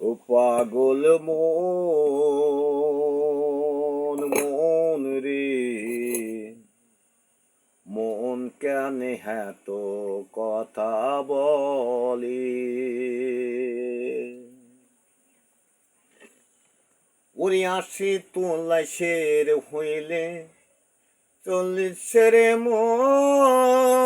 ও পাগল মন মন রে, মন কেন এত কথা বলে? ওরে আসি তোলাই শের হইলে চল্লিশে রে মন,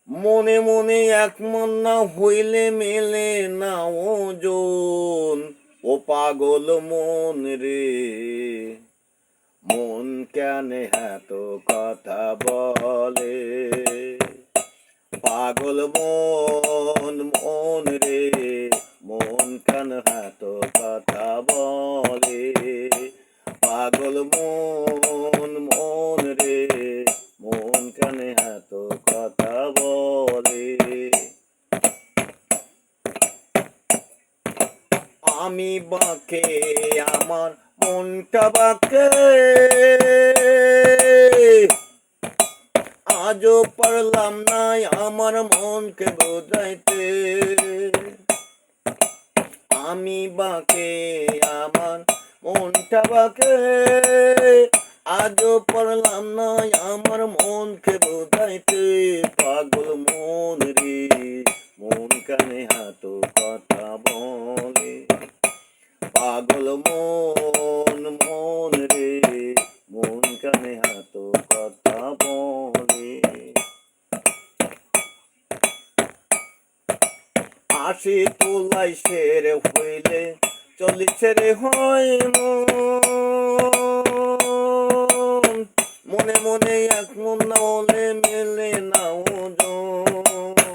মনে মনে এক মন না হইলে মেলে না ওজন। ও পাগল মন রে, মন কেন এত কথা বলে? পাগল মন মন রে, মন কেন এত কথা বলে? পাগল মন মন রে, মন কেন এত কথা বলে? আমি বাঁকে আমার মনটা বাঁকে, আজও পারলাম না আমার মনকে বোঝাইতে। আমি বাঁকে আমার মনটা বাঁকে, আজও পারলাম না আমার মনকে বোঝাইতে। পাগল মন রে, মন কানে এত কথা বলে? পাগল মন মন রে, মন কানে এত কথা বলে? আসি তোলাই শের হইলে চল্লিশে রে হয় মন, মনে মনে এক মন না হলে মেলে না ওজন।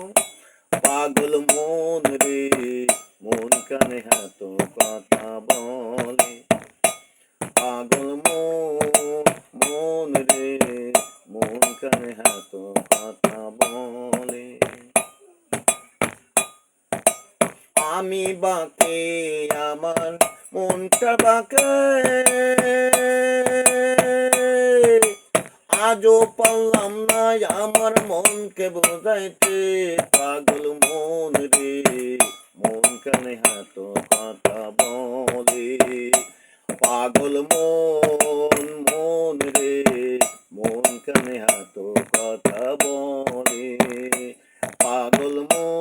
পাগল মন রে, মন কানে এত কথা বলে? পাগল মন রে, মন কানে এত কথা বলে? আমি বাঁকে আমার মনটা বাঁকে, আজও পারলাম না আমার মনকে বোঝাইতে। পাগল মন রে, মন কেন এত কথা বলে? পাগল মন মন রে, মন কেন এত কথা বলে? পাগল মন